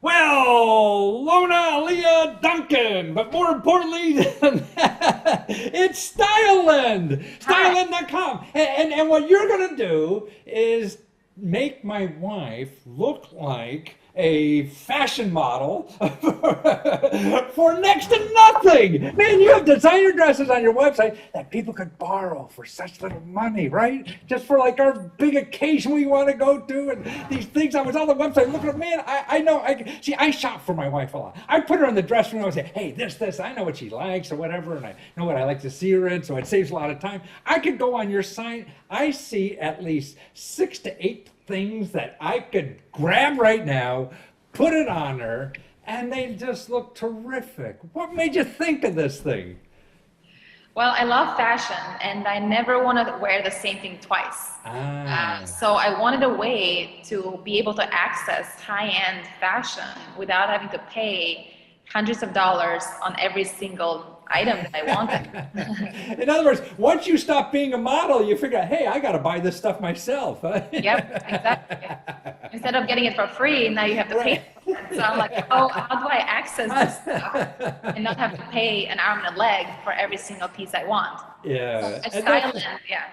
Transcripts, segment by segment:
Well, Lona Leah Duncan, but more importantly than that, it's Styleland, Hi. styleland.com. And what you're going to do is make my wife look like a fashion model for next to nothing. Man, you have designer dresses on your website that people could borrow for such little money, right? Just for like our big occasion we want to go to, and these things. I was on the website looking at, man, I know. I shop for my wife a lot. I put her in the dressing room and say, hey, this, I know what she likes or whatever, and I know what I like to see her in, so it saves a lot of time. I could go on your site. I see at least 6 to 8 things that I could grab right now, put it on her, and they just look terrific. What made you think of this thing? Well, I love fashion and I never want to wear the same thing twice. Ah, So I wanted a way to be able to access high-end fashion without having to pay hundreds of dollars on every single item that I wanted. in other words, once you stop being a model, you figure out, hey, I got to buy this stuff myself. Yep, exactly. Instead of getting it for free, now you have to pay Right. for it. So I'm like, oh, how do I access this stuff and not have to pay an arm and a leg for every single piece I want? So Yeah, a Styleland, yeah,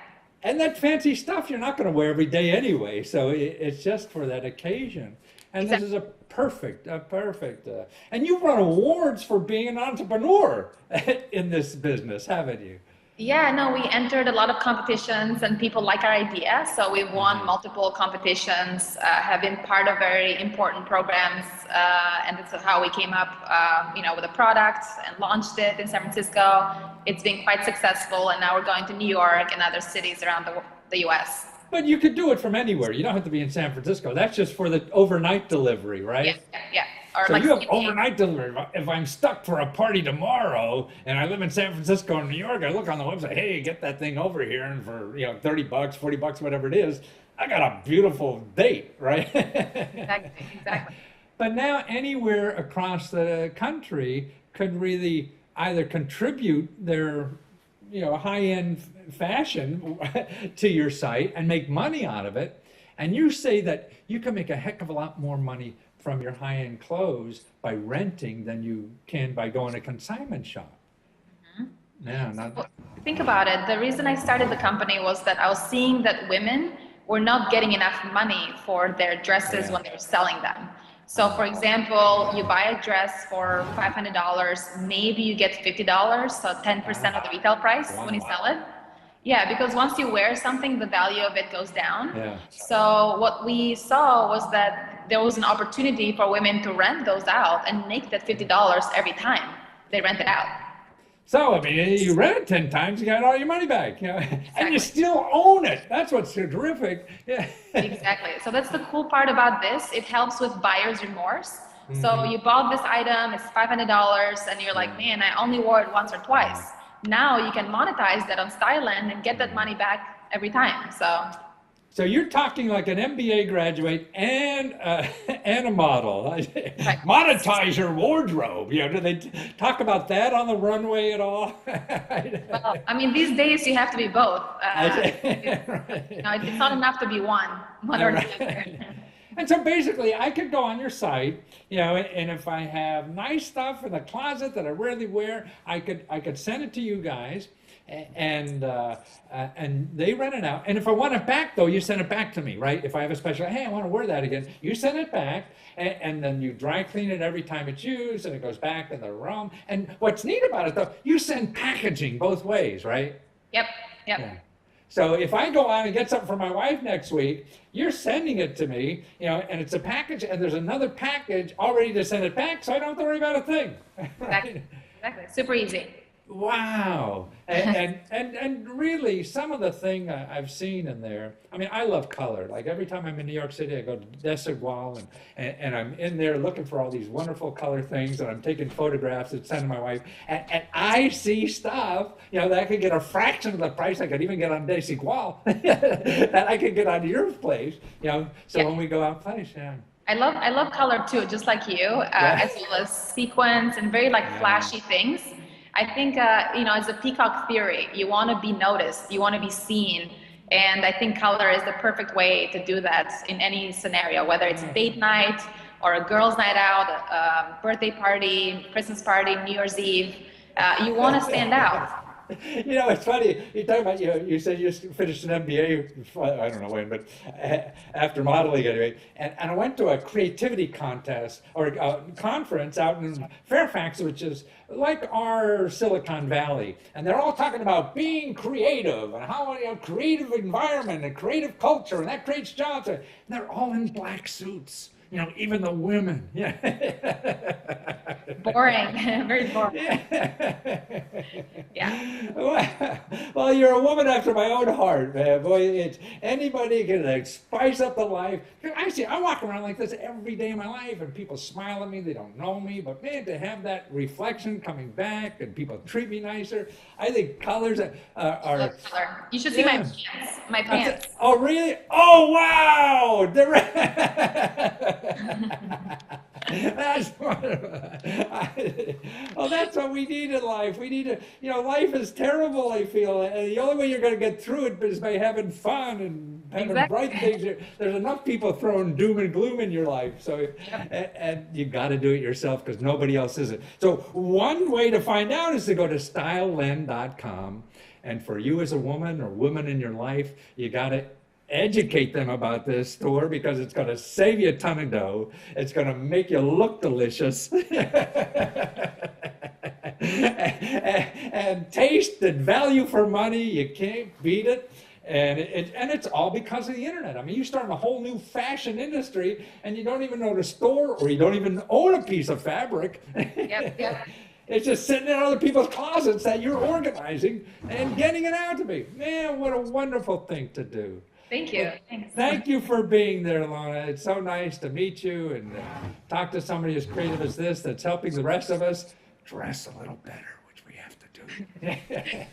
and that fancy stuff you're not going to wear every day anyway, so it's just for that occasion. And this exactly. is a perfect. And you've won awards for being an entrepreneur in this business, haven't you? Yeah, no, we entered a lot of competitions and people like our idea. So we won Hmm. multiple competitions, have been part of very important programs. And this is how we came up, with a product and launched it in San Francisco. It's been quite successful. And now we're going to New York and other cities around the US. But you could do it from anywhere. You don't have to be in San Francisco. That's just for the overnight delivery, Yeah, right? yeah, yeah. Or So like you have CPA. overnight delivery. If I'm stuck for a party tomorrow and I live in San Francisco or New York, I look on the website, hey, get that thing over here, and for 30 bucks, 40 bucks, whatever it is, I got a beautiful date, right? Exactly, exactly. But now anywhere across the country could really either contribute their high-end fashion to your site and make money out of it. And you say that you can make a heck of a lot more money from your high-end clothes by renting than you can by going to consignment shop. Yeah, not. Well, think about it. The reason I started the company was that I was seeing that women were not getting enough money for their dresses Yeah. when they were selling them. So, Uh, for example, you buy a dress for $500, maybe you get $50, so 10% of the retail price when you wow. sell it. Yeah, because once you wear something, the value of it goes down. Yeah. So, what we saw was that there was an opportunity for women to rent those out and make that $50 every time they rent it out. So, I mean, you rent it 10 times, you got all your money back, and you Exactly. still own it. That's what's so terrific. Yeah. Exactly. So that's the cool part about this. It helps with buyer's remorse. So Hmm. you bought this item, it's $500, and you're like, Yeah. man, I only wore it once or twice. Yeah. Now you can monetize that on Styleland and get that Yeah. money back every time. So So you're talking like an MBA graduate and and a model. right. Monetize your wardrobe. Do they talk about that on the runway at all? Well, I mean, these days you have to be both. Right. It's not enough to be one All or the other. right. And so basically, I could go on your site, and if I have nice stuff in the closet that I rarely wear, I could send it to you guys, and they rent it out. And if I want it back, though, you send it back to me, right? If I have a special, hey, I want to wear that again, you send it back, and then you dry clean it every time it's used, and it goes back in the room. And what's neat about it, though, you send packaging both ways, right? Yep, yep. Yeah. So if I go on and get something for my wife next week, you're sending it to me, and it's a package, and there's another package all ready to send it back, so I don't have to worry about a thing. Exactly, Right? exactly. Super easy. Wow. And really, some of the thing I've seen in there, I mean, I love color. Like every time I'm in New York City, I go to Desigual, and I'm in there looking for all these wonderful color things, and I'm taking photographs and sending my wife. And I see stuff, that I could get a fraction of the price I could even get on Desigual that I could get on your place, so Yeah. when we go out place, yeah. I love color too, just like you, Yeah. as well as sequins and very like Yeah. flashy things. I think it's a peacock theory. You want to be noticed, you want to be seen, and I think color is the perfect way to do that in any scenario, whether it's date night or a girls' night out, a birthday party, Christmas party, New Year's Eve. You want to stand out. You know, it's funny. You talk about, you said you finished an MBA, I don't know when, but after modeling anyway. And I went to a creativity contest or a conference out in Fairfax, which is like our Silicon Valley. And they're all talking about being creative and how, creative environment and creative culture, and that creates jobs. And they're all in black suits. Even the women. Yeah. Boring, very boring. Yeah. Well, you're a woman after my own heart, man. Boy, anybody can spice up the life. I walk around like this every day of my life, and people smile at me. They don't know me, but man, to have that reflection coming back and people treat me nicer, I think colors are. Color. You should see my pants. My pants. Oh, really? Oh, wow! That's well, that's what we need in life. We need to, life is terrible, I feel. And the only way you're going to get through it is by having fun and having bright things. There's enough people throwing doom and gloom in your life. So, and you got to do it yourself because nobody else is it. So one way to find out is to go to stylelen.com. And for you as a woman or woman in your life, you got to educate them about this store because it's going to save you a ton of dough. It's going to make you look delicious. and taste and value for money. You can't beat it. And it's all because of the internet. I mean, you start a whole new fashion industry and you don't even know the store or you don't even own a piece of fabric. Yep. It's just sitting in other people's closets that you're organizing and getting it out to me. Man, what a wonderful thing to do. Thank you. Thanks. Thank you for being there, Lona. It's so nice to meet you and talk to somebody as creative as this that's helping the rest of us dress a little better, which we have to do.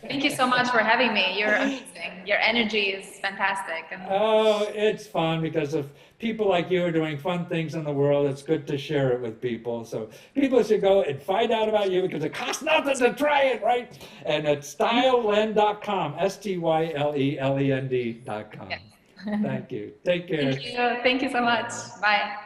Thank you so much for having me. You're amazing. Your energy is fantastic. Oh, it's fun because if people like you are doing fun things in the world, it's good to share it with people. So people should go and find out about you because it costs nothing to try it, right? And it's stylelen.com, stylelend.com. Yes. Thank you. Take care. Thank you so much. Bye.